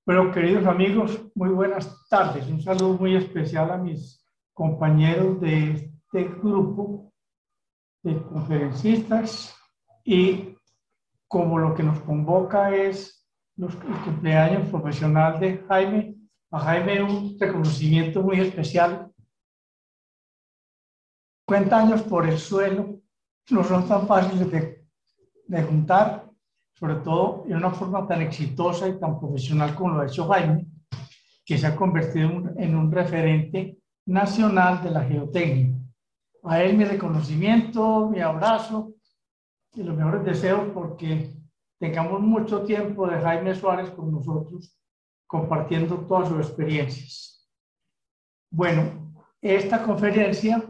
Bueno, queridos amigos, muy buenas tardes. Un saludo muy especial a mis compañeros de este grupo de conferencistas y como lo que nos convoca es el cumpleaños profesional de Jaime, a Jaime un reconocimiento muy especial. 50 años por el suelo no son tan fáciles de juntar, sobre todo en una forma tan exitosa y tan profesional como lo ha hecho Jaime, que se ha convertido en un referente nacional de la geotecnia. A él mi reconocimiento, mi abrazo y los mejores deseos porque tengamos mucho tiempo de Jaime Suárez con nosotros compartiendo todas sus experiencias. Bueno, esta conferencia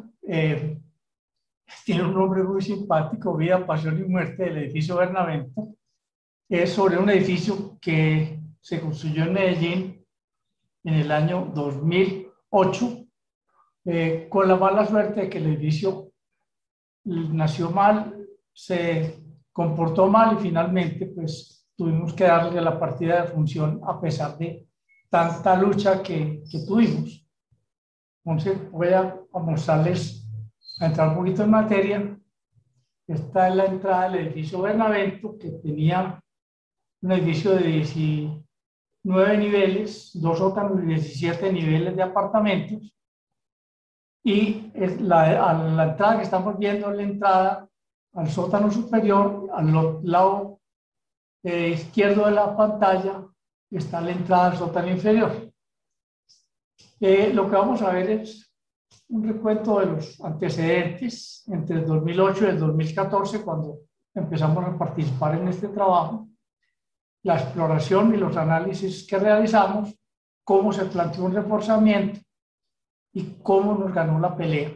tiene un nombre muy simpático, Vida, Pasión y Muerte del edificio Bernavento. Es sobre un edificio que se construyó en Medellín en el año 2008, con la mala suerte de que el edificio nació mal, se comportó mal y finalmente pues tuvimos que darle la partida de función a pesar de tanta lucha que tuvimos. Entonces voy a mostrarles, a entrar un poquito en materia. Esta es la entrada del edificio Bernavento, que tenía un edificio de 19 niveles, 2 sótanos y 17 niveles de apartamentos. Y a la entrada que estamos viendo es la entrada al sótano superior, al lado izquierdo de la pantalla está la entrada al sótano inferior. Lo que vamos a ver es un recuento de los antecedentes entre el 2008 y el 2014, cuando empezamos a participar en este trabajo, la exploración y los análisis que realizamos, cómo se planteó un reforzamiento y cómo nos ganó la pelea.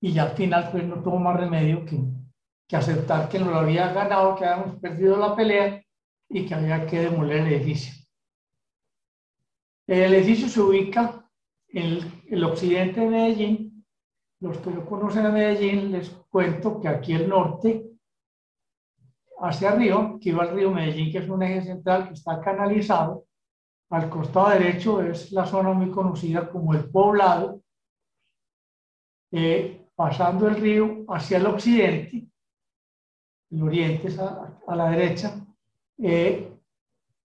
Y ya al final pues no tuvo más remedio que aceptar que nos lo había ganado, que habíamos perdido la pelea y que había que demoler el edificio. El edificio se ubica en el occidente de Medellín. Los que no conocen a Medellín les cuento que aquí el norte, hacia arriba, que va al río Medellín, que es un eje central que está canalizado. Al costado derecho es la zona muy conocida como el Poblado, pasando el río hacia el occidente, el oriente es a la derecha,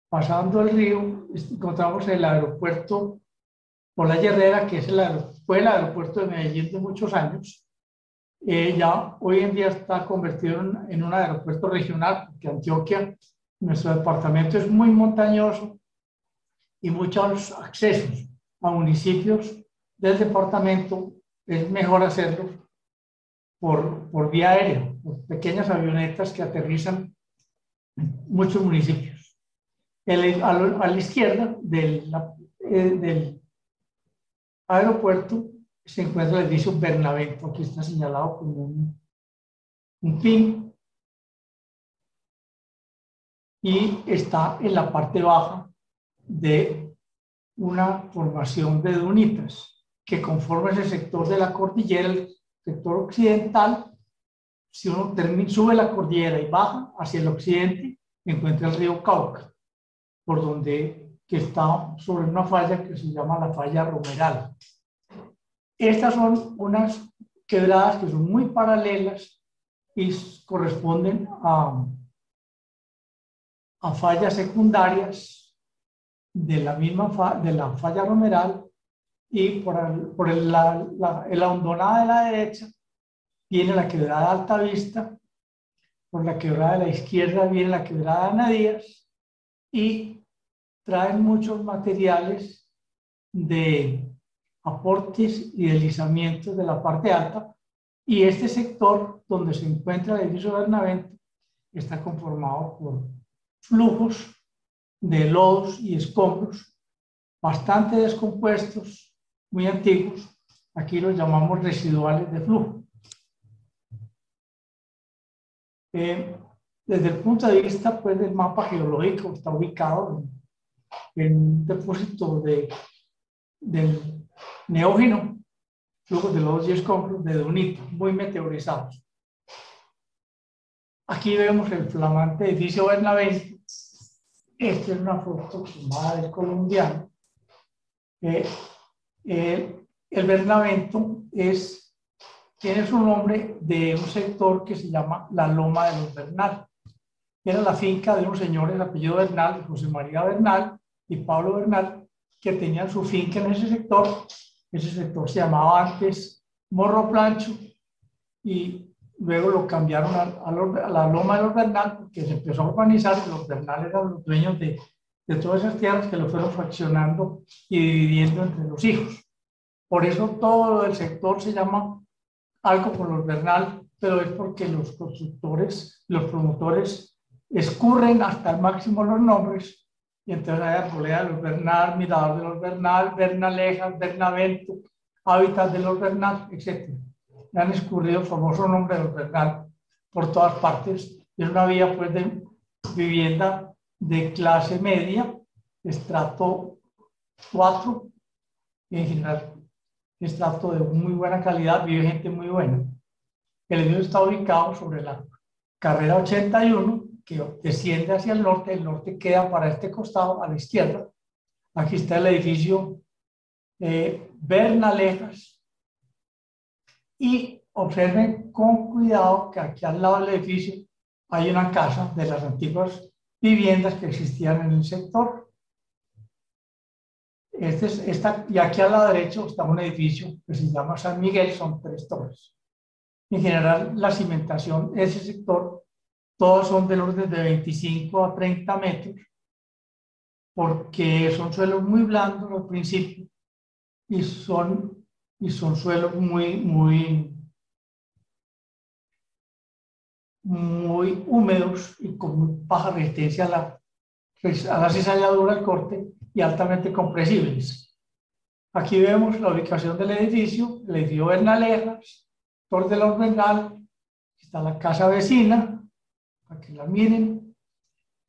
pasando el río encontramos el aeropuerto Pola Herrera, que fue el aeropuerto de Medellín de muchos años. Ya hoy en día está convertido en un aeropuerto regional, porque Antioquia, nuestro departamento, es muy montañoso y muchos accesos a municipios del departamento es mejor hacerlos por vía aérea, por pequeñas avionetas que aterrizan en muchos municipios. A la izquierda del aeropuerto se encuentra el edificio Bernavento. Aquí está señalado como un pin y está en la parte baja de una formación de dunitas que conforma ese sector de la cordillera, el sector occidental. Si uno sube la cordillera y baja hacia el occidente, encuentra el río Cauca, por donde que está sobre una falla que se llama la falla Romeral. Estas son unas quebradas que son muy paralelas y corresponden a fallas secundarias de la misma de la falla Romeral, y por la hondonada de la derecha viene la quebrada Alta Vista, por la quebrada de la izquierda viene la quebrada Ana Díaz, y traen muchos materiales de aportes y deslizamientos de la parte alta, y este sector donde se encuentra el edificio Bernavento está conformado por flujos de lodos y escombros bastante descompuestos, muy antiguos. Aquí los llamamos residuales de flujo. Desde el punto de vista pues, del mapa geológico, está ubicado en un depósito del neógeno, flujos de lodos y escombros de dunitos muy meteorizados. Aquí vemos el flamante edificio Bernavento, esta es una foto tomada del colombiano. El Bernavento tiene su nombre de un sector que se llama la Loma de los Bernal. Era la finca de unos señores de apellido Bernal, José María Bernal y Pablo Bernal, que tenían su finca en ese sector. Ese sector se llamaba antes Morro Plancho y luego lo cambiaron a la Loma de los Bernal porque se empezó a urbanizar y los Bernal eran los dueños de todas esas tierras que lo fueron fraccionando y dividiendo entre los hijos. Por eso todo el sector se llama algo por los Bernal, pero es porque los constructores, los promotores escurren hasta el máximo los nombres y entonces hay Arboleda de los Bernal, Mirador de los Bernal, Bernalejas, Bernavento, Hábitat de los Bernal, etc. Han escurrido el famoso nombre de los Bernal por todas partes. Es una vía pues de vivienda de clase media, estrato 4, y en general estrato de muy buena calidad, vive gente muy buena. El edificio está ubicado sobre la carrera 81, que desciende hacia el norte queda para este costado, a la izquierda. Aquí está el edificio Bernalejas. Y observen con cuidado que aquí al lado del edificio hay una casa de las antiguas viviendas que existían en el sector. Y aquí a la derecha está un edificio que se llama San Miguel, son 3 torres. En general, la cimentación de ese sector, todos son del orden de 25 a 30 metros, porque son suelos muy blandos al principio y son suelos muy húmedos y con muy baja resistencia a la cizalladura, al corte, y altamente compresibles. Aquí vemos la ubicación del edificio, el edificio Bernalejas, Torre de los Bernal, está la casa vecina, para que la miren,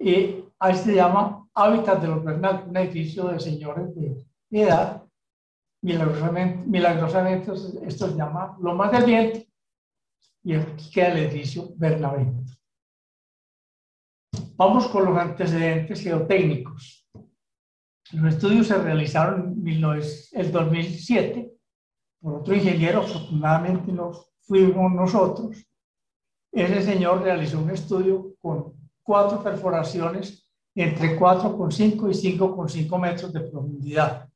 y ahí se llama Hábitat de los Bernal, un edificio de señores de edad. Milagrosamente esto se llama Lomas del Viento, y aquí queda el edificio Bernavento. Vamos con los antecedentes geotécnicos. Los estudios se realizaron en el 2007 por otro ingeniero, afortunadamente no fuimos nosotros. Ese señor realizó un estudio con 4 perforaciones entre 4,5 y 5,5 metros de profundidad,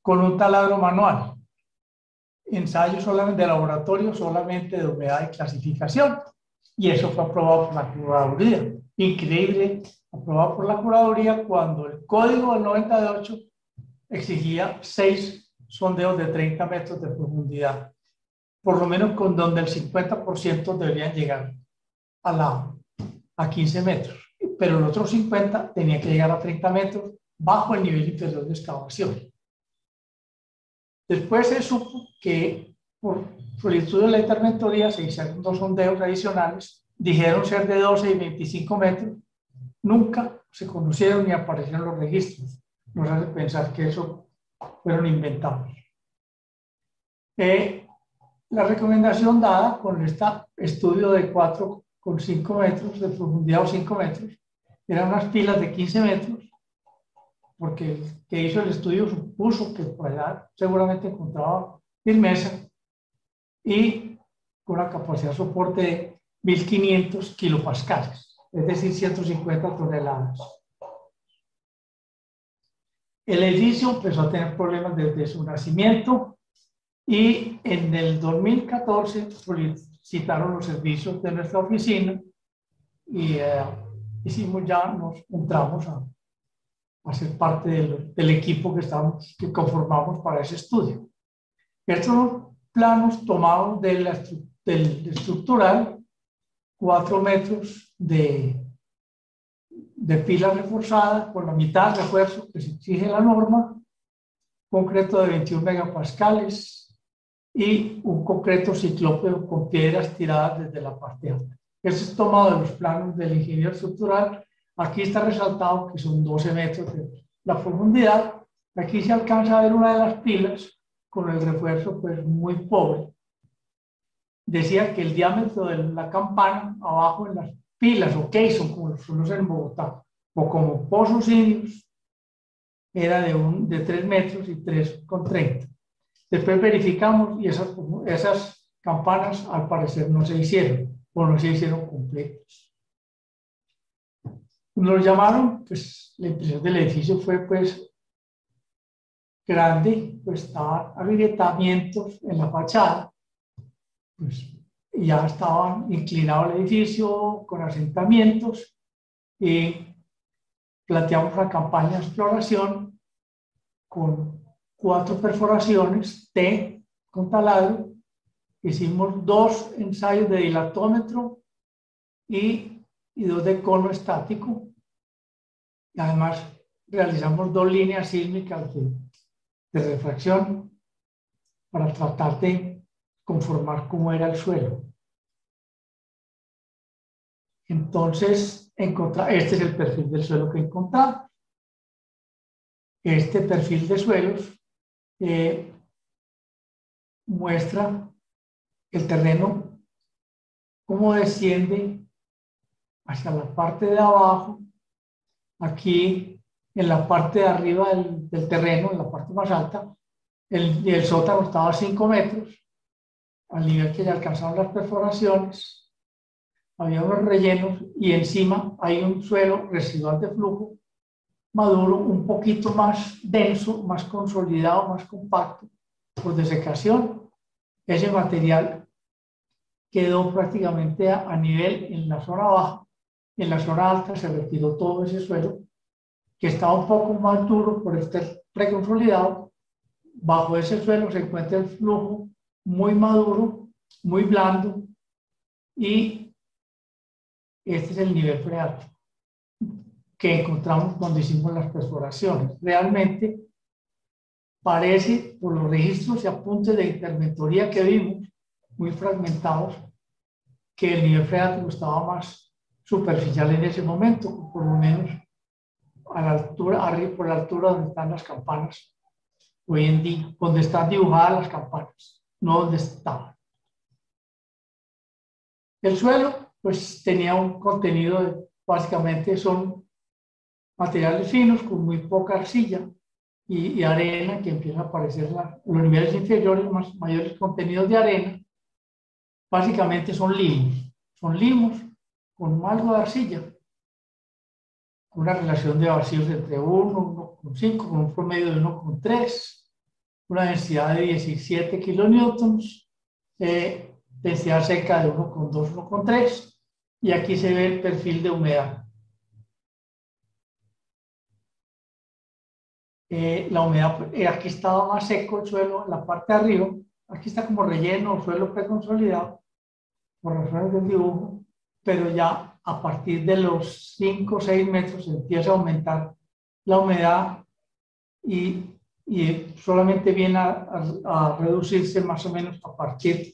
con un taladro manual. Ensayo solamente de laboratorio, solamente de humedad y clasificación. Y eso fue aprobado por la curaduría. Increíble, aprobado por la curaduría cuando el código del 98 exigía 6 sondeos de 30 metros de profundidad, por lo menos con donde el 50% deberían llegar a 15 metros, pero el otro 50 tenía que llegar a 30 metros bajo el nivel inferior de excavación. Después se supo que por el estudio de la interventoría se hicieron 2 sondeos adicionales, dijeron ser de 12 y 25 metros, nunca se conocieron ni aparecieron los registros. Nos hace pensar que eso fueron inventados. La recomendación dada con este estudio de 4,5 metros de profundidad o 5 metros eran unas pilas de 15 metros, porque el que hizo el estudio supuso que por allá seguramente encontraba firmeza, y con una capacidad de soporte de 1500 kilopascales, es decir, 150 toneladas. El edificio empezó a tener problemas desde su nacimiento y en el 2014 solicitaron los servicios de nuestra oficina y nos entramos a ser parte del equipo que conformamos para ese estudio. Estos son planos tomados del estructural, 4 metros de pila reforzada con la mitad de refuerzo que se exige la norma, concreto de 21 megapascales y un concreto ciclópeo con piedras tiradas desde la parte alta. Eso es tomado de los planos del ingeniero estructural. Aquí está resaltado que son 12 metros de la profundidad. Aquí se alcanza a ver una de las pilas con el refuerzo pues muy pobre. Decía que el diámetro de la campana abajo en las pilas o caisson, como los conocen en Bogotá, o como pozos indios, era de 3 metros y 3,30. Después verificamos y esas campanas al parecer no se hicieron o no se hicieron completos. Nos llamaron, pues la impresión del edificio fue pues grande, pues estaban agrietamientos en la fachada, pues ya estaban inclinados el edificio con asentamientos y planteamos una campaña de exploración con 4 perforaciones T con taladro. Hicimos 2 ensayos de dilatómetro y 2 de cono estático. Y además realizamos 2 líneas sísmicas de refracción para tratar de conformar cómo era el suelo. Entonces, este es el perfil del suelo que encontramos. Este perfil de suelos muestra el terreno cómo desciende hacia la parte de abajo. Aquí, en la parte de arriba del terreno, en la parte más alta, el sótano estaba a 5 metros, al nivel que ya alcanzaron las perforaciones. Había unos rellenos y encima hay un suelo residual de flujo maduro, un poquito más denso, más consolidado, más compacto, por desecación. Ese material quedó prácticamente a nivel en la zona baja. En la zona alta se retiró todo ese suelo, que estaba un poco más duro por estar preconsolidado. Bajo ese suelo se encuentra el flujo muy maduro, muy blando, y este es el nivel freático que encontramos cuando hicimos las perforaciones. Realmente parece, por los registros y apuntes de interventoría que vimos, muy fragmentados, que el nivel freático estaba más superficial en ese momento, por lo menos a la altura, arriba, por la altura donde están las campanas hoy en día, donde están dibujadas las campanas, no donde estaban. El suelo, pues tenía un contenido básicamente son materiales finos con muy poca arcilla y arena, que empieza a aparecer los niveles inferiores, mayores contenidos de arena. Básicamente son limos con algo de arcilla, con una relación de vacíos entre 1, 1,5, con un promedio de 1,3, una densidad de 17 kilonewtons, densidad seca de 1,2, 1,3, y aquí se ve el perfil de humedad. La humedad, aquí estaba más seco el suelo en la parte de arriba, aquí está como relleno, suelo preconsolidado, por razones del dibujo, pero ya a partir de los 5 o 6 metros empieza a aumentar la humedad y solamente viene a reducirse más o menos a partir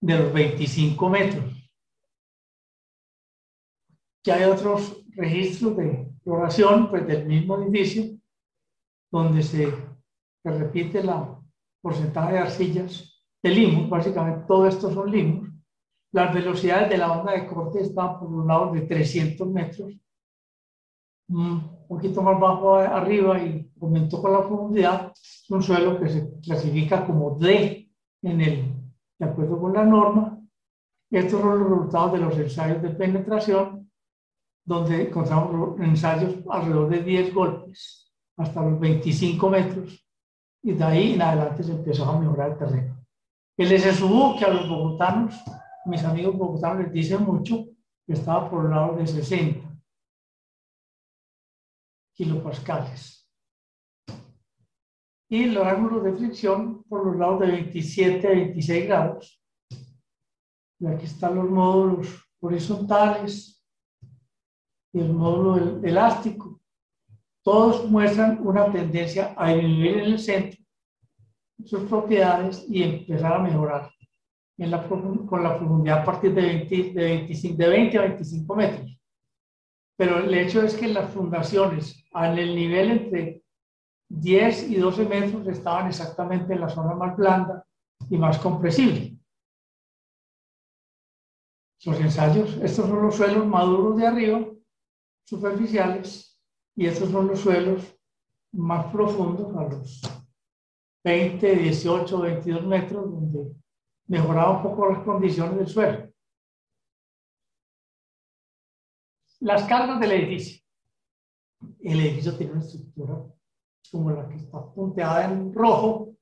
de los 25 metros. Ya hay otros registros de floración pues, del mismo edificio, donde se repite el porcentaje de arcillas de limos, básicamente todo esto son limos. Las velocidades de la onda de corte están por un lado de 300 metros, un poquito más bajo arriba y aumentó con la profundidad. Es un suelo que se clasifica como D de acuerdo con la norma. Estos son los resultados de los ensayos de penetración, donde encontramos ensayos alrededor de 10 golpes hasta los 25 metros, y de ahí en adelante se empezó a mejorar el terreno. El SSU, que a los bogotanos, mis amigos bogotanos les dicen mucho, que estaba por el lado de 60 kilopascales. Y los ángulos de fricción por los lados de 27 a 26 grados. Y aquí están los módulos horizontales y el módulo elástico. Todos muestran una tendencia a disminuir en el centro sus propiedades y empezar a mejorar con la profundidad a partir de 20 a 25 metros. Pero el hecho es que las fundaciones en el nivel entre 10 y 12 metros estaban exactamente en la zona más blanda y más compresible. Los ensayos, estos son los suelos maduros de arriba, superficiales, y estos son los suelos más profundos, a los 20, 18, 22 metros, donde mejoraba un poco las condiciones del suelo. Las cargas del edificio. El edificio tiene una estructura como la que está punteada en rojo.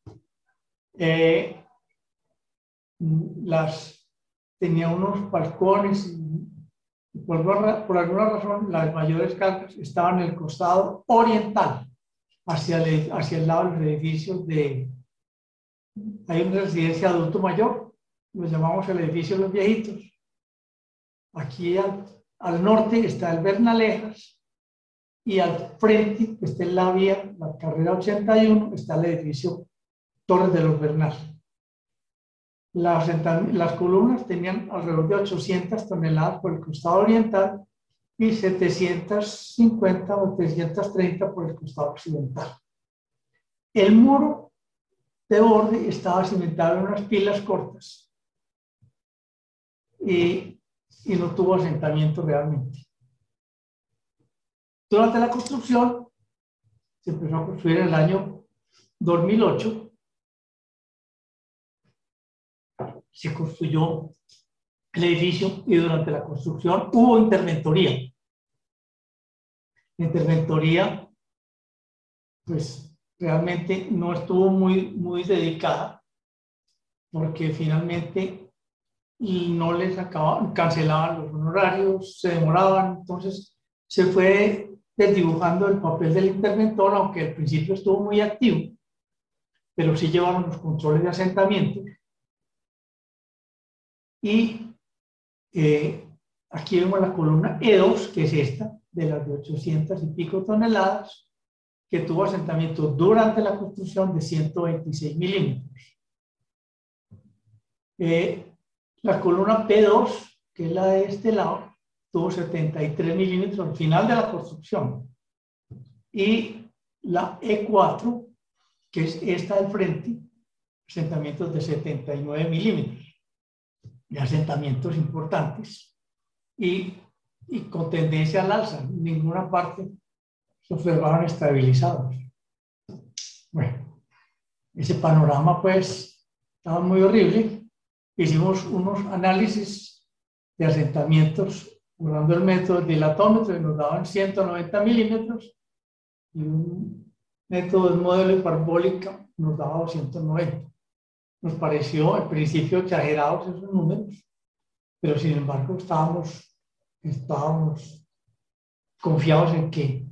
Tenía unos balcones y por alguna razón las mayores cargas estaban en el costado oriental, hacia el lado de los edificios hay una residencia de adulto mayor, lo llamamos el edificio de los viejitos. Aquí al norte está el Bernalejas y al frente, que está en la vía, la carrera 81, está el edificio Torres de los Bernal. Las columnas tenían alrededor de 800 toneladas por el costado oriental y 750 o 330 por el costado occidental. El muro de borde estaba cimentado en unas pilas cortas y no tuvo asentamiento realmente. Durante la construcción, se empezó a construir en el año 2008, se construyó el edificio y durante la construcción hubo interventoría. La interventoría, pues realmente no estuvo muy dedicada, porque finalmente no les cancelaban los honorarios, se demoraban, entonces se fue desdibujando el papel del interventor, aunque al principio estuvo muy activo, pero sí llevaron los controles de asentamiento. Y aquí vemos la columna E2, que es esta, de las de 800 y pico toneladas, que tuvo asentamiento durante la construcción de 126 milímetros. La columna P2, que es la de este lado, tuvo 73 milímetros al final de la construcción. Y la E4, que es esta del frente, asentamientos de 79 milímetros. De asentamientos importantes y con tendencia al alza. En ninguna parte se observaban estabilizados. Bueno, ese panorama pues estaba muy horrible. Hicimos unos análisis de asentamientos usando el método dilatómetro y nos daban 190 milímetros y un método de modelo hiperbólica nos daba 290. Nos pareció al principio exagerados esos números, pero sin embargo estábamos confiados en que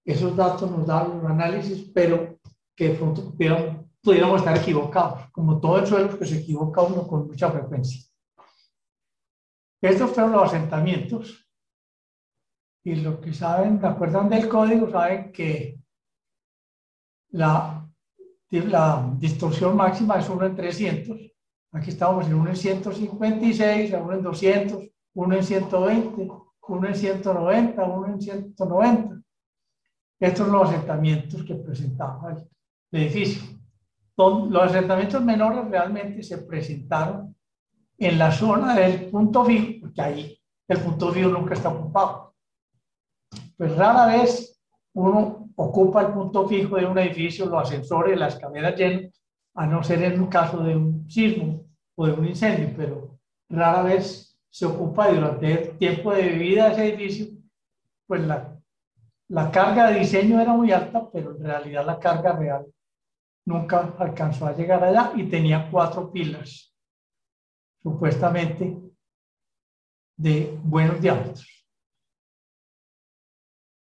esos datos nos daban los análisis, pero que de pronto pudiéramos estar equivocados, como todo el suelo que se equivoca uno con mucha frecuencia. Estos fueron los asentamientos, y lo que saben, de acuerdo del código, saben que la distorsión máxima es 1 en 300. Aquí estamos en 1 en 156, 1 en 200, 1 en 120, 1 en 190, 1 en 190. Estos son los asentamientos que presentaba el edificio. Los asentamientos menores realmente se presentaron en la zona del punto fijo, porque ahí el punto fijo nunca está ocupado. Pues rara vez uno ocupa el punto fijo de un edificio, los ascensores, las escaleras llenas, a no ser en un caso de un sismo o de un incendio, pero rara vez se ocupa y durante el tiempo de vida de ese edificio, pues la carga de diseño era muy alta, pero en realidad la carga real nunca alcanzó a llegar allá y tenía 4 pilas, supuestamente de buenos diámetros.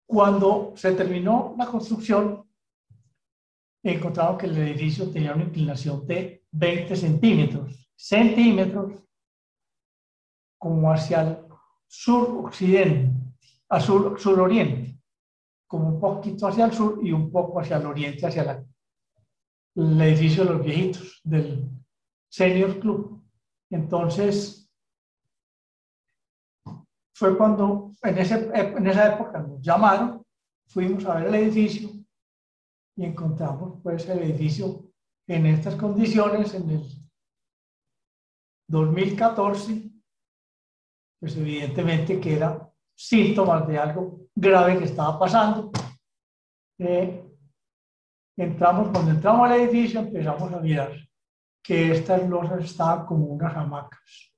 Cuando se terminó la construcción, encontraron que el edificio tenía una inclinación de 20 centímetros, como hacia el sur-occidente, sur-oriente, como un poquito hacia el sur y un poco hacia el oriente, hacia el edificio de los viejitos, del Senior Club. Entonces, fue cuando en esa época nos llamaron, fuimos a ver el edificio y encontramos pues el edificio en estas condiciones en el 2014, pues evidentemente que era síntomas de algo grave que estaba pasando. Cuando entramos al edificio empezamos a mirar que estas losas estaban como unas hamacas.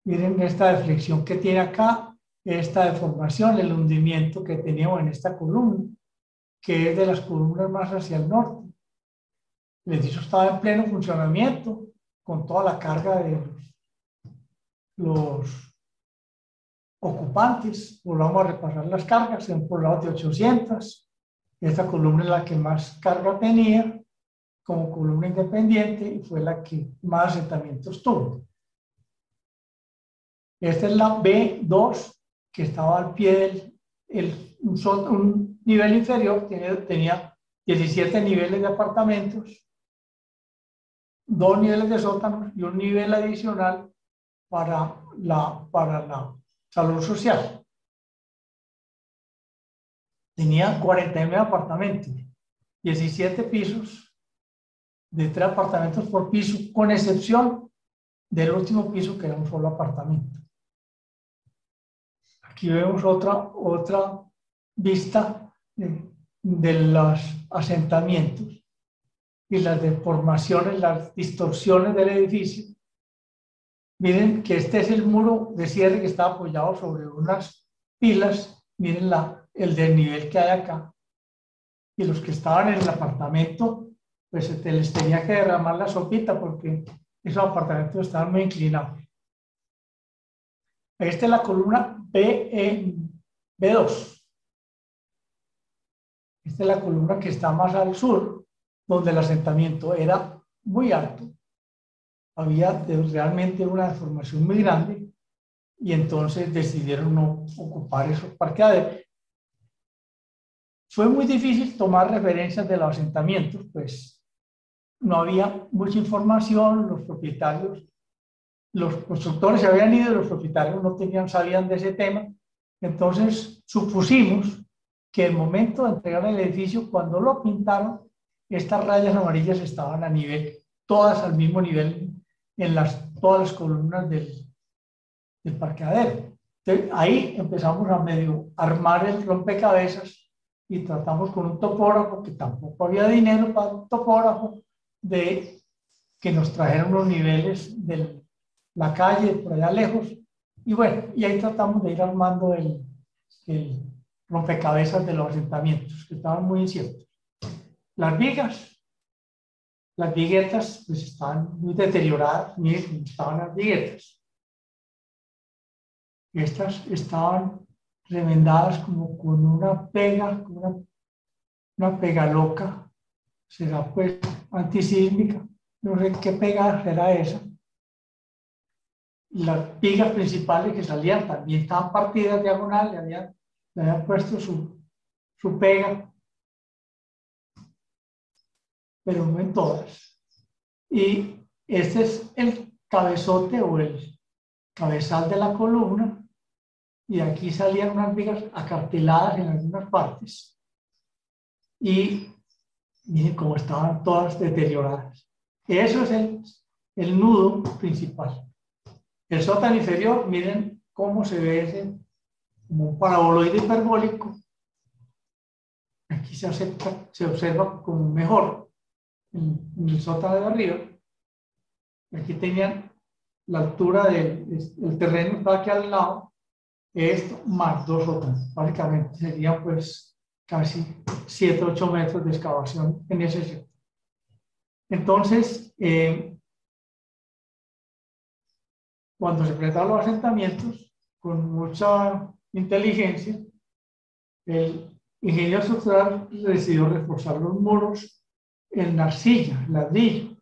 Miren esta deflexión que tiene acá, esta deformación, el hundimiento que teníamos en esta columna, que es de las columnas más hacia el norte. El edificio estaba en pleno funcionamiento, con toda la carga de los ocupantes. Volvamos a repasar las cargas, en por lado de 800. Esta columna es la que más carga tenía como columna independiente y fue la que más asentamientos tuvo. Esta es la B2, que estaba al pie un nivel inferior, tenía 17 niveles de apartamentos, 2 niveles de sótanos y un nivel adicional para la salud social. Tenía 49 apartamentos, 17 pisos, de 3 apartamentos por piso, con excepción del último piso, que era un solo apartamento. Aquí vemos otra vista de los asentamientos y las deformaciones, las distorsiones del edificio. Miren que este es el muro de cierre que está apoyado sobre unas pilas. Miren el desnivel que hay acá. Y los que estaban en el apartamento, pues les tenía que derramar la sopita porque esos apartamentos estaban muy inclinados. Esta es la columna B2. Esta es la columna que está más al sur, donde el asentamiento era muy alto. Había realmente una deformación muy grande y entonces decidieron no ocupar esos parqueaderos. Fue muy difícil tomar referencias de los asentamientos, pues no había mucha información, los propietarios, los constructores se habían ido, los propietarios no sabían de ese tema, entonces supusimos que el momento de entregar el edificio, cuando lo pintaron, estas rayas amarillas estaban a nivel, todas al mismo nivel, en todas las columnas del parqueadero. Entonces, ahí empezamos a medio armar el rompecabezas y tratamos con un topógrafo, que tampoco había dinero para un topógrafo, de que nos trajeran los niveles de la calle por allá lejos. Y bueno, y ahí tratamos de ir armando el rompecabezas de los asentamientos, que estaban muy inciertos. Las vigas, las viguetas, pues estaban muy deterioradas. Miren, estaban las viguetas. Estas estaban remendadas como con una pega, una pega loca, será pues antisísmica, no sé qué pega será esa. Las vigas principales que salían también estaban partidas diagonal, le habían puesto su pega, pero no en todas. Y este es el cabezote o el cabezal de la columna, y aquí salían unas vigas acartiladas en algunas partes. Y miren cómo estaban todas deterioradas. Eso es el nudo principal. El sótano inferior, miren cómo se ve ese como un paraboloide hiperbólico. Aquí se observa como mejor en el sótano de arriba. Aquí tenían la altura del terreno, está aquí al lado. Esto más 2 sótanos. Básicamente serían pues casi 7 u 8 metros de excavación en ese sector. Entonces, cuando se presentaron los asentamientos, con mucha inteligencia, el ingeniero estructural decidió reforzar los muros en arcilla, ladrillo,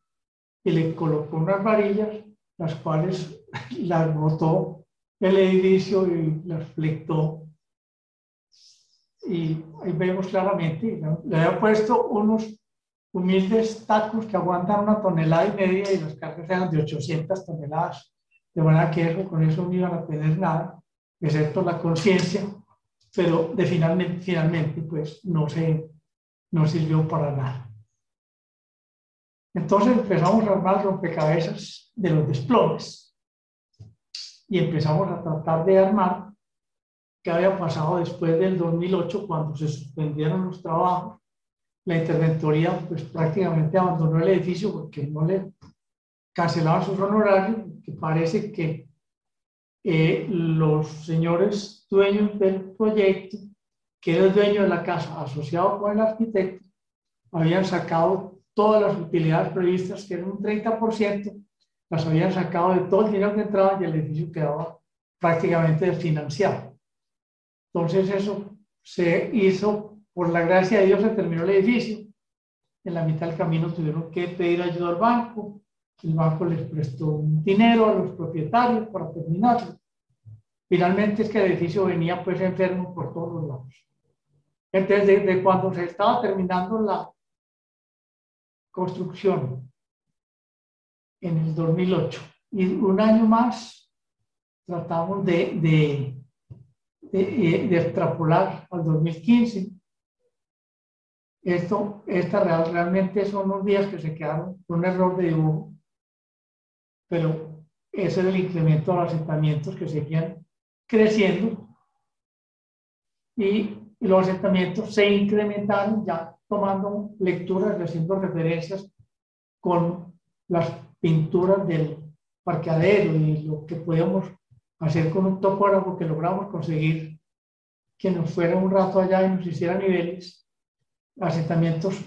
y le colocó unas varillas, las cuales las botó el edificio y las flectó. Y ahí vemos claramente, le había puesto unos humildes tacos que aguantan 1,5 toneladas y las cargas eran de 800 toneladas. De manera que con eso no iban a tener nada, excepto la conciencia, pero finalmente pues no sirvió para nada. Entonces empezamos a armar rompecabezas de los desplomes y empezamos a tratar de armar qué había pasado después del 2008 cuando se suspendieron los trabajos. La interventoría pues prácticamente abandonó el edificio porque no le cancelaban sus honorarios, que parece que los señores dueños del proyecto, que era el dueño de la casa asociado con el arquitecto, habían sacado todas las utilidades previstas, que eran un 30%, las habían sacado de todo el dinero que entraba y el edificio quedaba prácticamente desfinanciado. Entonces eso se hizo, por la gracia de Dios se terminó el edificio. En la mitad del camino tuvieron que pedir ayuda al banco. El banco les prestó un dinero a los propietarios para terminarlo. Finalmente es que el edificio venía pues enfermo por todos los lados. Entonces, desde cuando se estaba terminando la construcción en el 2008 y un año más tratamos de extrapolar al 2015. Realmente son unos días que se quedaron con un error de dibujo, pero ese era el incremento de los asentamientos que seguían creciendo y los asentamientos se incrementaron ya tomando lecturas, haciendo referencias con las pinturas del parqueadero y lo que podíamos hacer con un topógrafo que logramos conseguir que nos fuera un rato allá y nos hiciera niveles. Asentamientos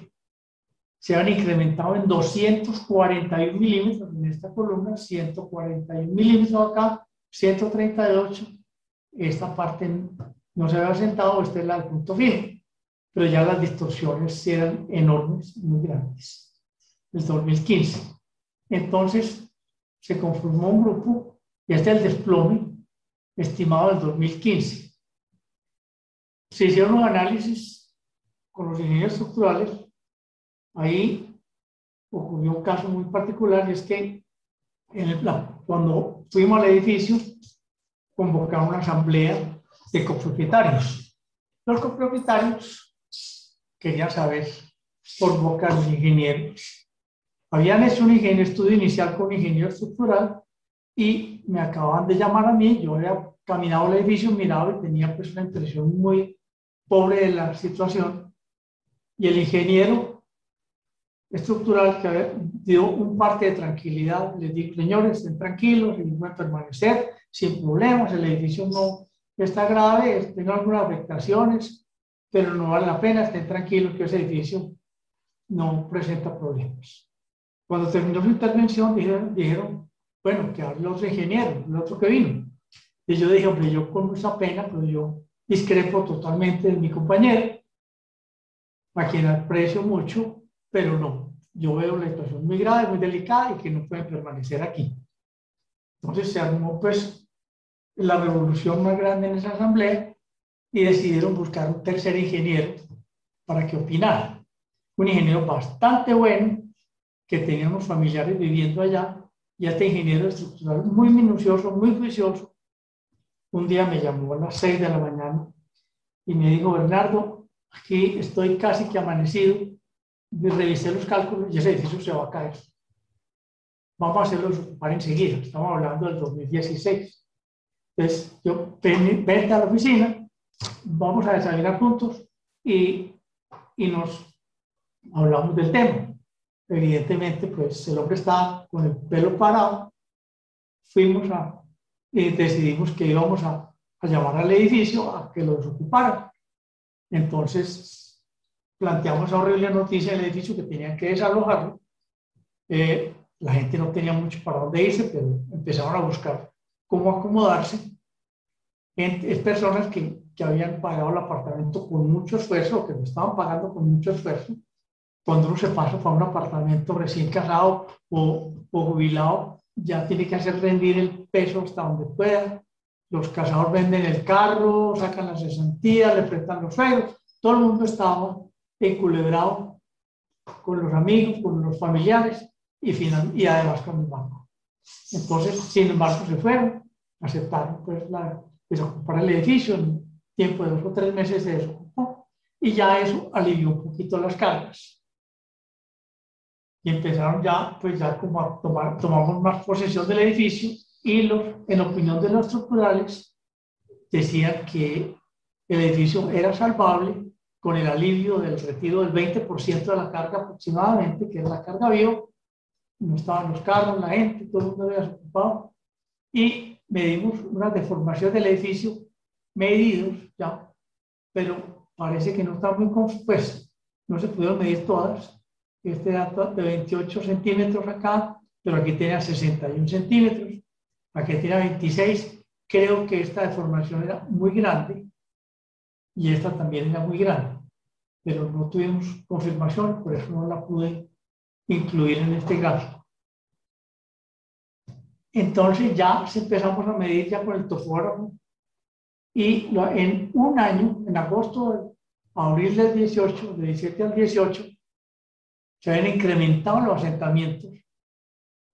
se han incrementado en 241 milímetros en esta columna, 141 milímetros acá, 138. Esta parte no se había asentado, esta es la del punto fijo, pero ya las distorsiones eran enormes, muy grandes. El 2015. Entonces se conformó un grupo y este es el desplome estimado del 2015. Se hicieron los análisis con los ingenieros estructurales. Ahí ocurrió un caso muy particular y es que cuando fuimos al edificio convocaron una asamblea de copropietarios. Los copropietarios querían saber por boca de los ingenieros. Habían hecho un estudio inicial con un ingeniero estructural y me acababan de llamar a mí. Yo había caminado el edificio, mirado y tenía pues una impresión muy pobre de la situación. Y el ingeniero estructural que dio un parte de tranquilidad, les dijo: señores, estén tranquilos, y pueden permanecer sin problemas, el edificio no está grave, tiene algunas afectaciones, pero no vale la pena, estén tranquilos que ese edificio no presenta problemas. Cuando terminó su intervención dijeron bueno, que hable los ingenieros, el otro que vino. Y yo dije: hombre, yo con mucha pena, pero yo discrepo totalmente de mi compañero, a quien aprecio mucho, pero no, yo veo la situación muy grave, muy delicada y que no pueden permanecer aquí. Entonces se armó pues la revolución más grande en esa asamblea y decidieron buscar un tercer ingeniero para que opinara. Un ingeniero bastante bueno, que tenía unos familiares viviendo allá, y este ingeniero estructural muy minucioso, muy juicioso, un día me llamó a las 6 de la mañana y me dijo: Bernardo, aquí estoy casi que amanecido, revisé los cálculos y ese edificio se va a caer. Vamos a hacerlo desocupar enseguida. Estamos hablando del 2016. Entonces, vente a la oficina, vamos a desayunar juntos y nos hablamos del tema. Evidentemente, pues el hombre estaba con el pelo parado. Y decidimos que íbamos a llamar al edificio a que lo desocuparan. Entonces, planteamos esa horrible noticia del edificio que tenían que desalojarlo. La gente no tenía mucho para dónde irse, pero empezaron a buscar cómo acomodarse. Es personas que habían pagado el apartamento con mucho esfuerzo, que lo estaban pagando con mucho esfuerzo. Cuando uno se pasa para un apartamento recién casado o jubilado, ya tiene que hacer rendir el peso hasta donde pueda. Los casados venden el carro, sacan la cesantía, le prestan los suegros. Todo el mundo estaba enculebrado con los amigos, con los familiares y además con el banco. Entonces, sin embargo, se fueron, aceptaron pues desocupar el edificio. En tiempo de 2 o 3 meses se desocupó y ya eso alivió un poquito las cargas. Y empezaron ya como a tomamos más posesión del edificio y en opinión de los estructurales, decían que el edificio era salvable con el alivio del retiro del 20% de la carga aproximadamente, que es la carga viva. No estaban los carros, la gente, todo el mundo había desocupado. Y medimos una deformación del edificio, medidos ya, pero parece que no está muy pues no se pudieron medir todas. Este dato de 28 centímetros acá, pero aquí tenía 61 centímetros, aquí tiene 26. Creo que esta deformación era muy grande y esta también era muy grande, pero no tuvimos confirmación, por eso no la pude incluir en este gráfico. Entonces ya empezamos a medir ya con el topógrafo y en un año, en agosto, abril del 18, de 17 al 18, se habían incrementado los asentamientos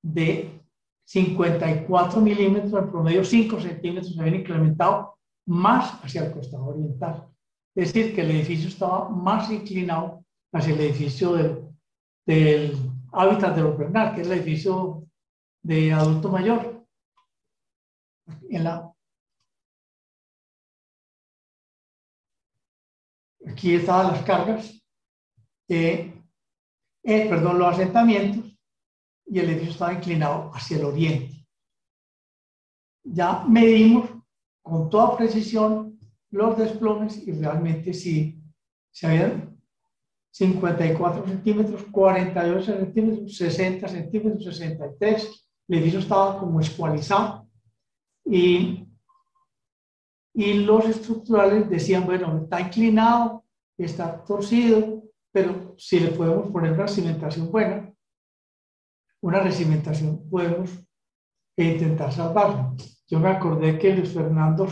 de 54 milímetros, en promedio 5 centímetros, se habían incrementado más hacia el costado oriental. Es decir, que el edificio estaba más inclinado hacia el edificio del hábitat de los Bernal, que es el edificio de adulto mayor. Aquí estaban las cargas, perdón, los asentamientos, y el edificio estaba inclinado hacia el oriente. Ya medimos con toda precisión los desplomes y realmente sí, se habían 54 centímetros, 48 centímetros, 60 centímetros, 63. El edificio estaba como escualizado y los estructurales decían, bueno, está inclinado, está torcido, pero si le podemos poner una cimentación buena, una recimentación, podemos intentar salvarlo. Yo me acordé que Luis Fernando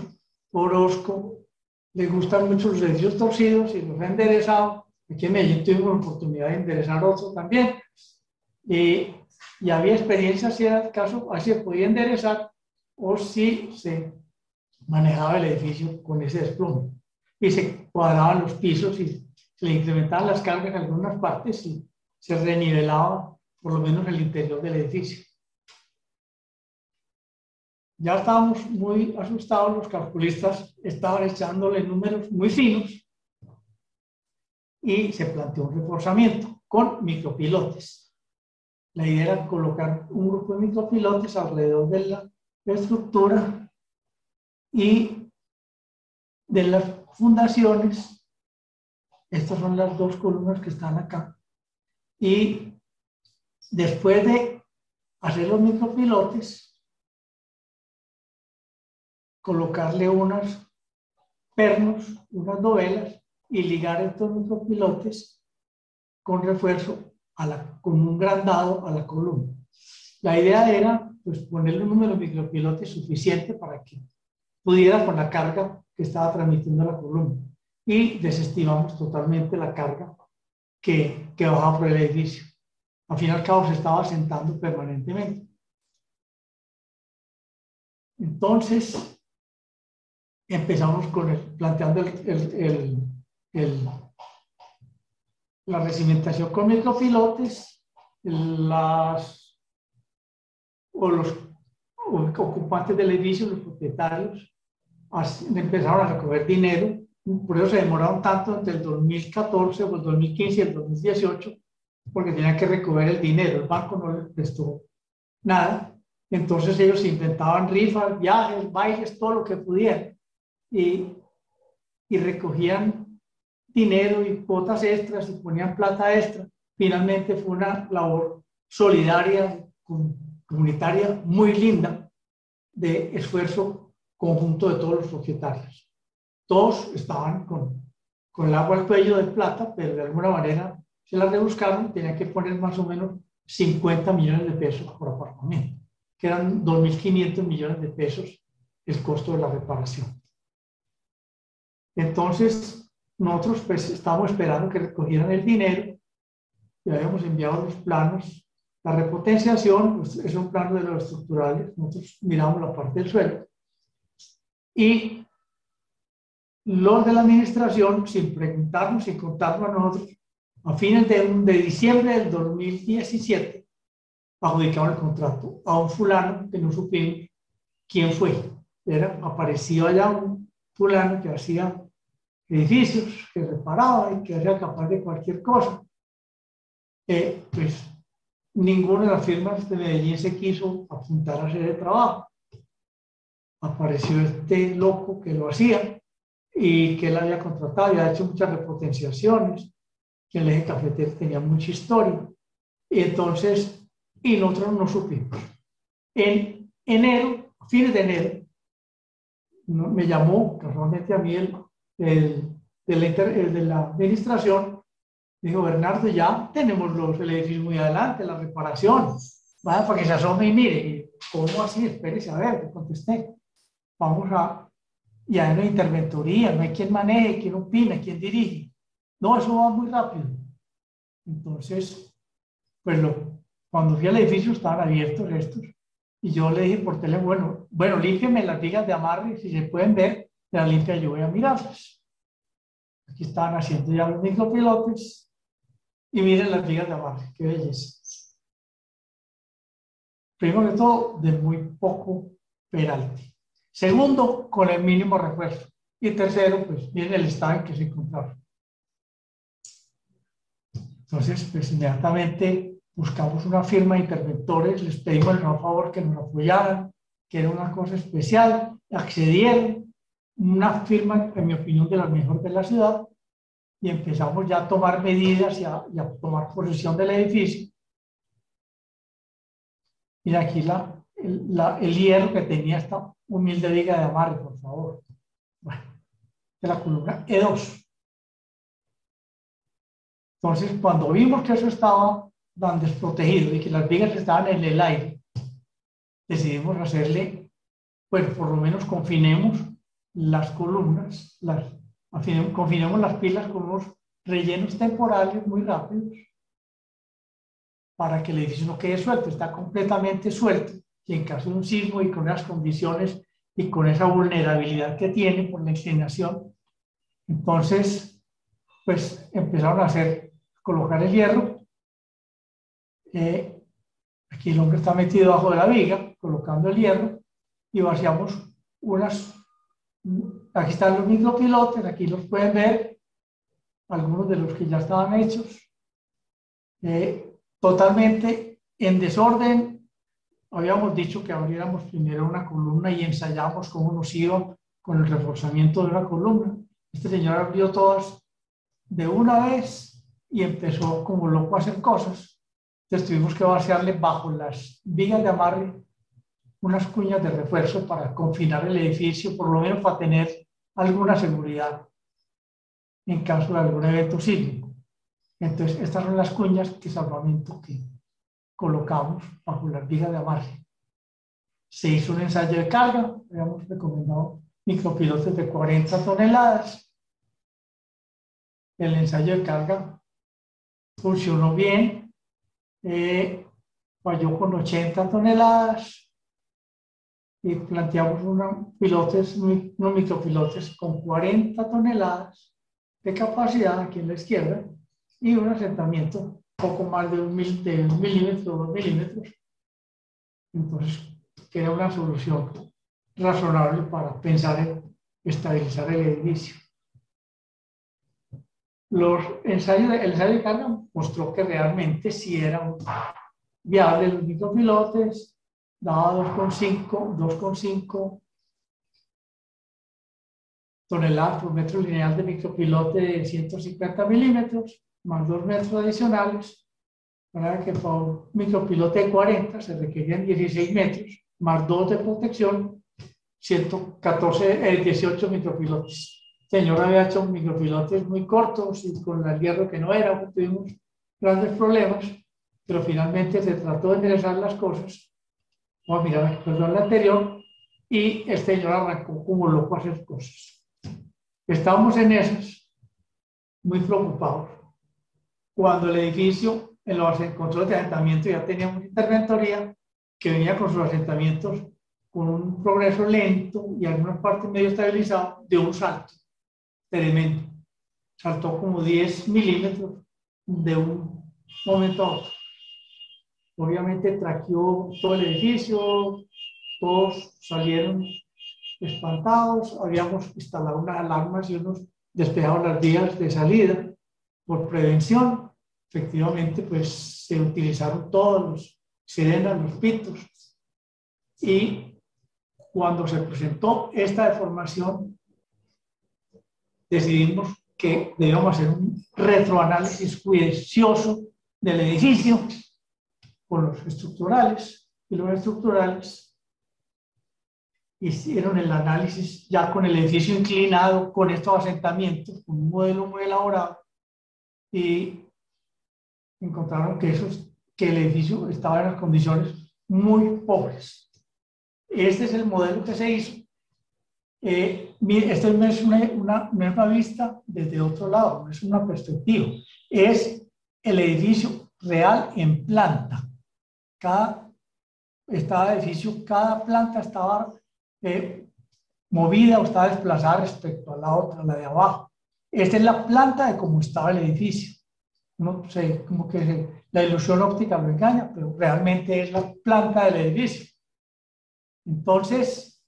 Orozco le gustan mucho los edificios torcidos y los ha enderezado. Aquí en Medellín tuvimos la oportunidad de enderezar otro también. Y había experiencia si era el caso, así se podía enderezar o si se manejaba el edificio con ese desplome. Y se cuadraban los pisos y se le incrementaban las cargas en algunas partes y se renivelaba por lo menos el interior del edificio. Ya estábamos muy asustados, los calculistas estaban echándole números muy finos y se planteó un reforzamiento con micropilotes. La idea era colocar un grupo de micropilotes alrededor de la estructura y de las fundaciones. Estas son las dos columnas que están acá. Y después de hacer los micropilotes, colocarle unos pernos, unas dovelas y ligar estos micropilotes con refuerzo con un grandado a la columna. La idea era pues, ponerle un número de micropilotes suficiente para que pudiera con la carga que estaba transmitiendo la columna. Y desestimamos totalmente la carga que bajaba por el edificio. Al fin y al cabo se estaba asentando permanentemente. Entonces, empezamos planteando la recimentación con micropilotes, los ocupantes del edificio, los propietarios, empezaron a recoger dinero. Por eso se demoraron tanto entre el 2014 o el 2015 y el 2018, porque tenían que recoger el dinero. El banco no les prestó nada. Entonces ellos inventaban rifas, viajes, bailes, todo lo que pudieran. Y recogían dinero y cuotas extras y ponían plata extra. Finalmente fue una labor solidaria, comunitaria, muy linda, de esfuerzo conjunto de todos los propietarios. Todos estaban con el agua al cuello de plata, pero de alguna manera se la rebuscaron, tenían que poner más o menos 50 millones de pesos por apartamento, que eran 2.500 millones de pesos el costo de la reparación. Entonces, nosotros pues estábamos esperando que recogieran el dinero y habíamos enviado los planos. La repotenciación pues, es un plano de los estructurales, nosotros miramos la parte del suelo. Y los de la administración, sin preguntarnos, sin contarnos a nosotros, a fines de diciembre del 2017, adjudicaron el contrato a un fulano que no supimos quién fue. Apareció allá fulano que hacía edificios, que reparaba y que era capaz de cualquier cosa. Pues ninguna de las firmas de Medellín se quiso apuntar a hacer el trabajo. Apareció este loco que lo hacía y que él había contratado, había hecho muchas repotenciaciones, que el eje cafetero tenía mucha historia. Y entonces, y nosotros no supimos. En enero, a fines de enero, me llamó casualmente a mí el de la administración. Dijo, Bernardo, ya tenemos el edificio muy adelante, la reparación. Vaya para que se asome y mire. ¿Cómo así? Espérese a ver, le contesté. Vamos a... Y hay una interventoría, no hay quien maneje, quien opina, quien dirige. No, eso va muy rápido. Entonces, pues cuando fui al edificio estaban abiertos estos. Y yo le dije por teléfono, bueno, límpiame las vigas de amarre, si se pueden ver, de la limpia yo voy a mirarlas. Aquí estaban haciendo ya los micropilotes. Y miren las vigas de amarre, qué belleza. Primero de todo, de muy poco peralte. Segundo, con el mínimo refuerzo. Y tercero, pues miren el estado en que se encontraba. Entonces, pues inmediatamente buscamos una firma de interventores, les pedimos el favor que nos apoyaran, que era una cosa especial, accedieron, una firma, en mi opinión, de las mejores de la ciudad, y empezamos ya a tomar medidas y a tomar posesión del edificio. Mira aquí el hierro que tenía esta humilde viga de amarre, por favor. Bueno, de la columna E2. Entonces, cuando vimos que eso estaba tan desprotegido y que las vigas estaban en el aire, decidimos hacerle, pues por lo menos confinemos las columnas, confinemos las pilas con unos rellenos temporales muy rápidos para que el edificio no quede suelto, está completamente suelto y en caso de un sismo y con las condiciones y con esa vulnerabilidad que tiene por la inclinación, entonces pues empezaron a colocar el hierro. Aquí el hombre está metido bajo de la viga, colocando el hierro y vaciamos aquí están los micropilotes, aquí los pueden ver, algunos de los que ya estaban hechos, totalmente en desorden. Habíamos dicho que abriéramos primero una columna y ensayamos cómo nos iba con el reforzamiento de una columna. Este señor abrió todas de una vez y empezó como loco a hacer cosas. Entonces tuvimos que vaciarle bajo las vigas de amarre unas cuñas de refuerzo para confinar el edificio, por lo menos para tener alguna seguridad en caso de algún evento sísmico. Entonces, estas son las cuñas de salvamento que colocamos bajo las vigas de amarre. Se hizo un ensayo de carga, habíamos recomendado micropilotes de 40 toneladas. El ensayo de carga funcionó bien, falló con 80 toneladas y planteamos unos micropilotes con 40 toneladas de capacidad aquí en la izquierda y un asentamiento poco más de un milímetro, 2 milímetros. Entonces, queda una solución razonable para pensar en estabilizar el edificio. El ensayo de carga mostró que realmente sí era viable los micropilotes, daba 2,5 toneladas por metro lineal de micropilote de 150 milímetros, más 2 metros adicionales, para que para un micropilote de 40 se requerían 16 metros, más 2 de protección, 18 micropilotes. El señor había hecho micropilotes muy cortos y con el hierro que no era, tuvimos grandes problemas, pero finalmente se trató de enderezar las cosas. Vamos a mirar, perdón, la anterior, y este señor arrancó como loco a hacer cosas. Estábamos en esas, muy preocupados, cuando el edificio, en los controles de asentamiento, ya teníamos interventoría que venía con sus asentamientos con un progreso lento y algunas partes medio estabilizado, de un salto tremendo. Saltó como 10 milímetros de un momento a otro. Obviamente traqueó todo el edificio, todos salieron espantados, habíamos instalado unas alarmas y unos despejado las vías de salida por prevención. Efectivamente, pues se utilizaron todos los sirenas, los pitos, y cuando se presentó esta deformación, decidimos que debíamos hacer un retroanálisis juicioso del edificio con los estructurales, y los estructurales hicieron el análisis ya con el edificio inclinado, con estos asentamientos, con un modelo muy elaborado, y encontraron que el edificio estaba en las condiciones muy pobres. Este es el modelo que se hizo. Esta no es una vista desde otro lado, no es una perspectiva, es el edificio real en planta. Cada edificio, cada planta estaba movida o estaba desplazada respecto a la otra, la de abajo. Esta es la planta de cómo estaba el edificio. No sé, como que la ilusión óptica lo engaña, pero realmente es la planta del edificio. Entonces,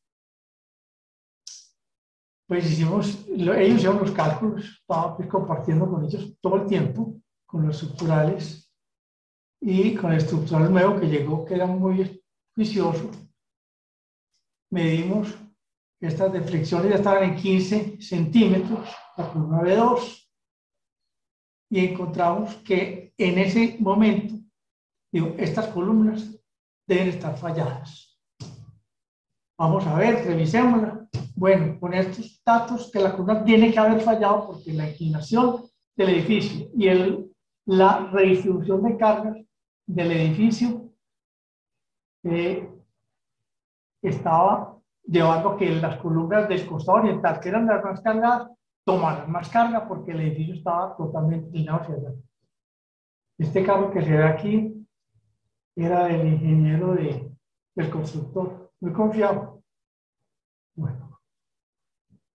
pues ellos hicieron los cálculos, estaba pues compartiendo con ellos todo el tiempo, con los estructurales y con el estructural nuevo que llegó, que era muy juicioso. Medimos estas deflexiones, ya estaban en 15 centímetros, la columna B2, y encontramos que en ese momento, estas columnas deben estar falladas. Vamos a ver, revisémosla. Bueno, con estos datos que la columna tiene que haber fallado porque la inclinación del edificio y la redistribución de cargas del edificio estaba llevando a que las columnas del costado oriental, que eran las más cargadas, tomaran más carga porque el edificio estaba totalmente inclinado hacia allá. Este carro que se ve aquí era del ingeniero del constructor, muy confiado. Bueno,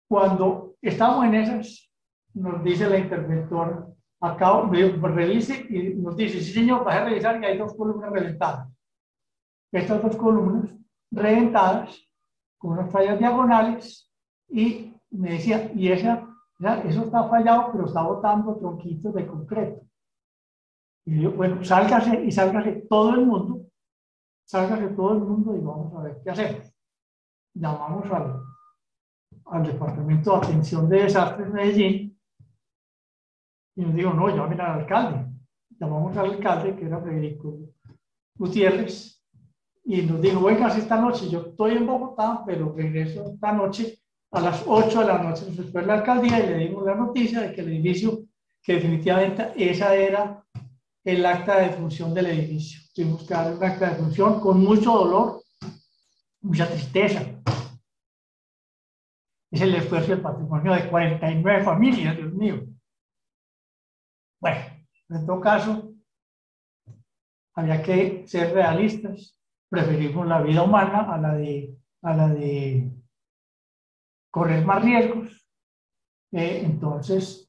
cuando estamos en esas, nos dice la interventora, acá revise y nos dice, sí señor, vas a revisar que hay dos columnas reventadas. Estas dos columnas reventadas con unas fallas diagonales, y me decía, y eso está fallado, pero está botando tronquitos de concreto. Y yo, bueno, sálgase todo el mundo, y vamos a ver qué hacemos. Llamamos al Departamento de Atención de Desastres de Medellín, y nos digo, no, llamen al alcalde. Llamamos al alcalde, que era Federico Gutiérrez, y nos dijo, oiga, esta noche yo estoy en Bogotá, pero regreso esta noche a las 8 de la noche. Nos espera la alcaldía y le dimos la noticia de que el edificio, que definitivamente esa era el acta de defunción del edificio. Tuvimos que dar un acta de defunción con mucho dolor, mucha tristeza. Es el esfuerzo del patrimonio de 49 familias, Dios mío. Bueno, en todo caso, había que ser realistas. Preferimos la vida humana a la de correr más riesgos. Entonces,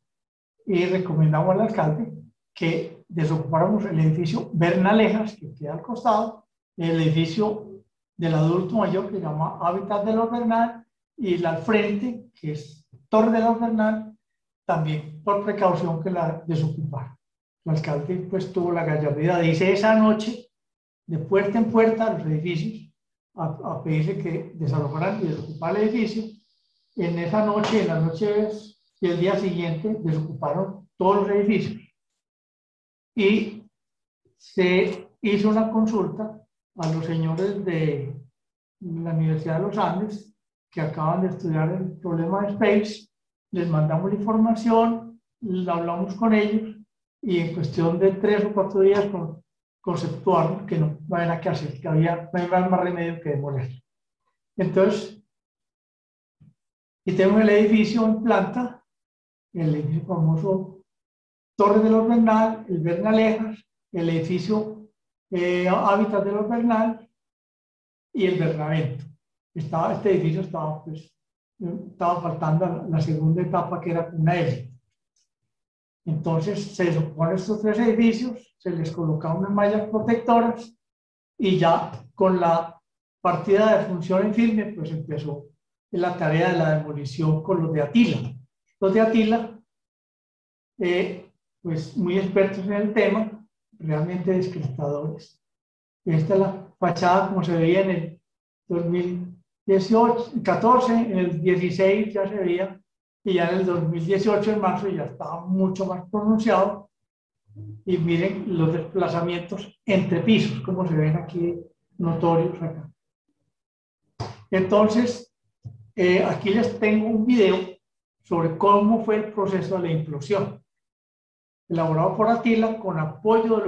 y recomendamos al alcalde que desocupáramos el edificio Bernalejas, que queda al costado, el edificio del adulto mayor, que se llama Hábitat de los Bernal, y al frente, que es Torre de los Bernal, también por precaución que la desocupara. El alcalde pues tuvo la gallardía de irse esa noche de puerta en puerta a los edificios a pedirle que desalojaran y desocuparan el edificio. En esa noche, en las noches y el día siguiente, desocuparon todos los edificios y se hizo una consulta a los señores de la Universidad de los Andes que acaban de estudiar el problema de Space. Les mandamos la información, hablamos con ellos y en cuestión de 3 o 4 días conceptuaron que no había que hacer, que no había más remedio que demoler. Entonces, y tenemos el edificio en planta, el edificio famoso Torre de los Bernal, el Bernalejas, el edificio Hábitat de los Bernal y el Bernavento. Este edificio estaba faltando la segunda etapa, que era una L. Entonces se desocuparon estos 3 edificios, se les colocaron unas mallas protectoras y ya con la partida de función en firme, pues empezó la tarea de la demolición con los de Atila. Los de Atila, pues muy expertos en el tema, realmente descristadores. Esta es la fachada como se veía en el 2018, 14, en el 16 ya se veía, y ya en el 2018, en marzo, ya estaba mucho más pronunciado. Y miren los desplazamientos entre pisos, como se ven aquí notorios acá. Entonces, aquí les tengo un video sobre cómo fue el proceso de la implosión, elaborado por Atila con apoyo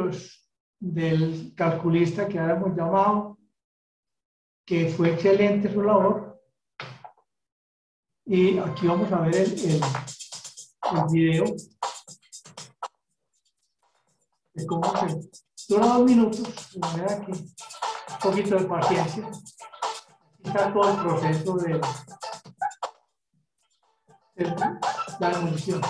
del calculista que habíamos llamado, que fue excelente su labor. Y aquí vamos a ver el video de cómo se dura 2 minutos, de manera que un poquito de paciencia. Aquí está todo el proceso de la demolición.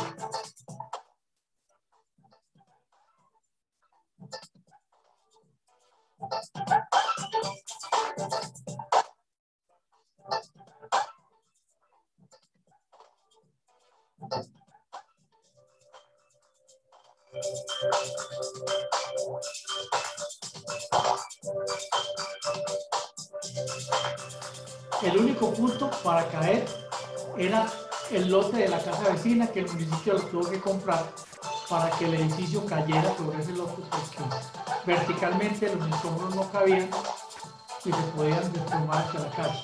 El único punto para caer era el lote de la casa vecina, que el municipio lo tuvo que comprar para que el edificio cayera sobre ese lote, porque verticalmente los escombros no cabían y se podían desplomar hacia la calle.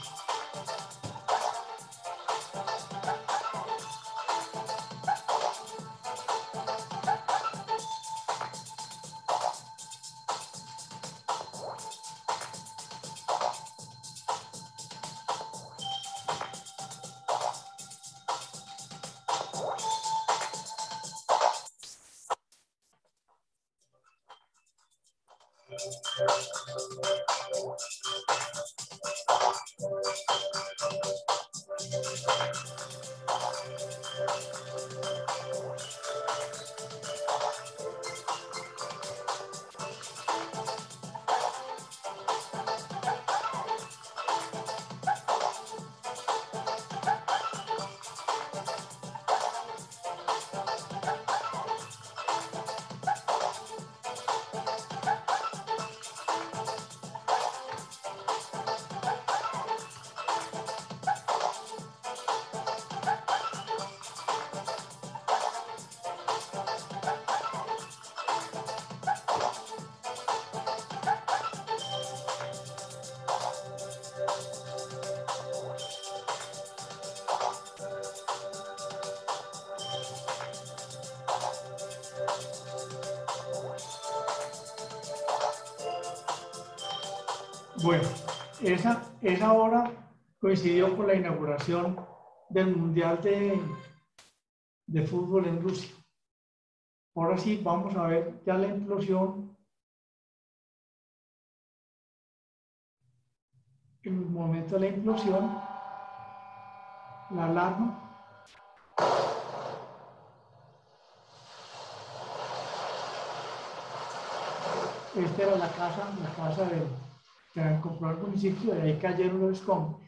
Bueno, esa hora coincidió con la inauguración del Mundial de Fútbol en Rusia. Ahora sí, vamos a ver ya la implosión. En el momento de la implosión, la alarma. Esta era la casa que habían comprado el municipio, de ahí cayeron los escombros.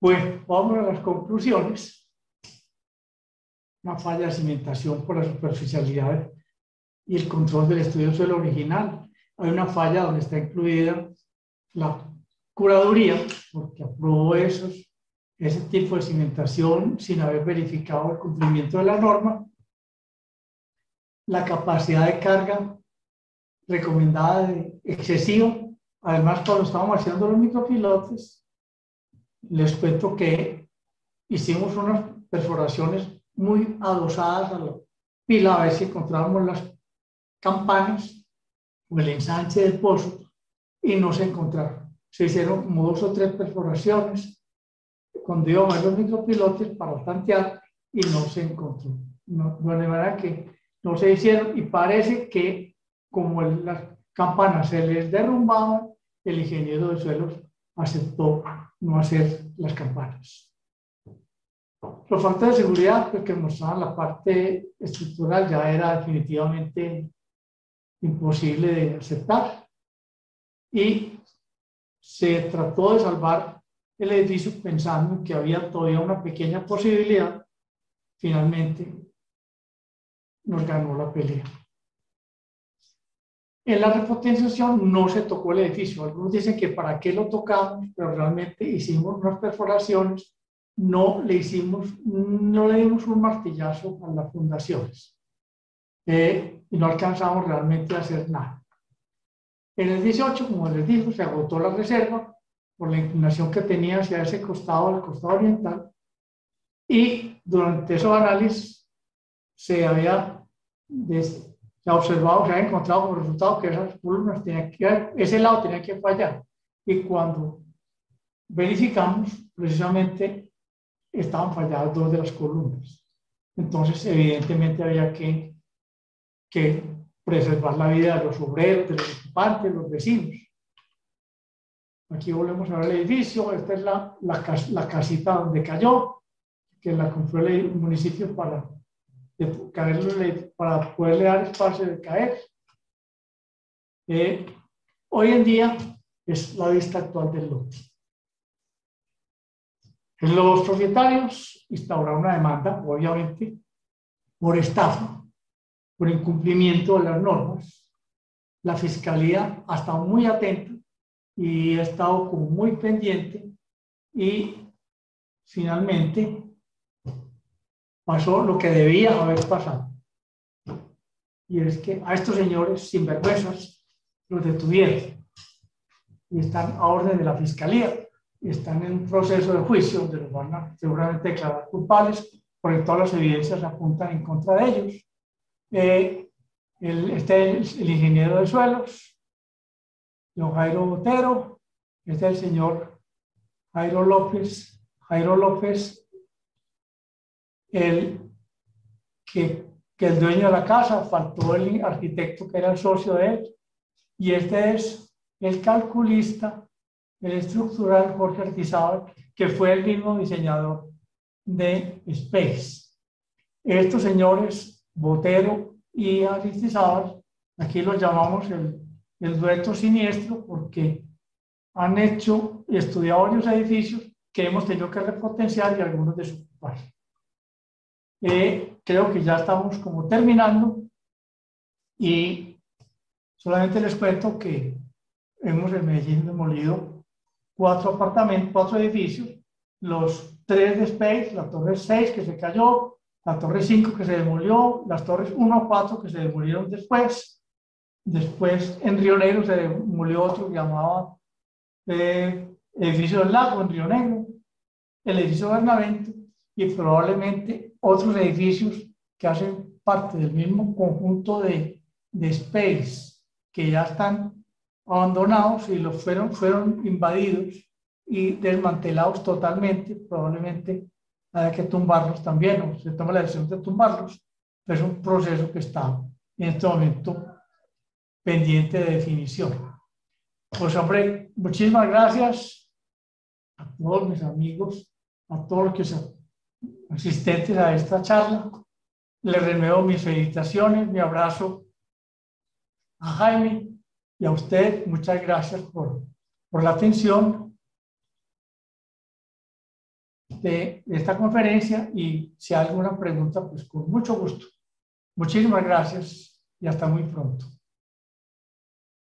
Bueno, vamos a las conclusiones. Una falla de cimentación por la superficialidad y el control del estudio del suelo original. Hay una falla donde está incluida la curaduría, porque aprobó ese tipo de cimentación sin haber verificado el cumplimiento de la norma. La capacidad de carga recomendada de excesiva. Además, cuando estábamos haciendo los micropilotes, les cuento que hicimos unas perforaciones muy adosadas a la pila, a ver si encontrábamos las campanas o el ensanche del pozo, y no se encontraron. Se hicieron como 2 o 3 perforaciones cuando íbamos a los micropilotes para tantear y no se encontró. No, de manera que no se hicieron, y parece que como las campanas se les derrumbaban, el ingeniero de suelos aceptó no hacer las campanas. Los factores de seguridad pues, que mostraban la parte estructural ya era definitivamente imposible de aceptar y se trató de salvar el edificio pensando que había todavía una pequeña posibilidad. Finalmente nos ganó la pelea. En la repotenciación no se tocó el edificio. Algunos dicen que para qué lo tocamos, pero realmente hicimos unas perforaciones, no le dimos un martillazo a las fundaciones y no alcanzamos realmente a hacer nada. En el 18, como les digo, se agotó la reserva por la inclinación que tenía hacia ese costado, el costado oriental, y durante esos análisis se había observado, se había encontrado como resultado que esas columnas ese lado tenía que fallar. Y cuando verificamos, precisamente estaban falladas dos de las columnas. Entonces, evidentemente había que preservar la vida de los obreros, de los ocupantes, de los vecinos. Aquí volvemos a ver el edificio. Esta es la casita donde cayó, que la compró el municipio para poderle dar espacio de caer. Hoy en día es la vista actual del lote. Los propietarios instauraron una demanda, obviamente, por estafa, por incumplimiento de las normas. La fiscalía ha estado muy atenta y ha estado como muy pendiente y finalmente pasó lo que debía haber pasado. Y es que a estos señores sinvergüenzas los detuvieron y están a orden de la fiscalía y están en un proceso de juicio donde los van a seguramente declarar culpables porque todas las evidencias apuntan en contra de ellos. Este es el ingeniero de suelos, don Jairo Botero, este es el señor Jairo López, el el dueño de la casa, faltó el arquitecto que era el socio de él, y este es el calculista, el estructural Jorge Artizábal, que fue el mismo diseñador de Space. Estos señores, Botero y Artizábal, aquí los llamamos el dueto siniestro porque han hecho y estudiado varios edificios que hemos tenido que repotenciar y algunos desocupar. Creo que ya estamos como terminando y solamente les cuento que hemos en Medellín demolido 4 apartamentos, 4 edificios, los 3 de Space, la torre 6 que se cayó, la torre 5 que se demolió, las torres 1 a 4 que se demolieron después. Después en Río Negro se demolió otro que llamaba edificio del Lago en Río Negro, el edificio Bernavento y probablemente otros edificios que hacen parte del mismo conjunto de Space, que ya están abandonados y fueron invadidos y desmantelados totalmente. Probablemente haya que tumbarlos también, o se toma la decisión de tumbarlos, pero es un proceso que está en este momento pendiente de definición. Pues hombre, muchísimas gracias a todos mis amigos, a todos los que son asistentes a esta charla. Les renuevo mis felicitaciones, mi abrazo a Jaime y a usted. Muchas gracias por la atención de esta conferencia y si hay alguna pregunta, pues con mucho gusto. Muchísimas gracias y hasta muy pronto.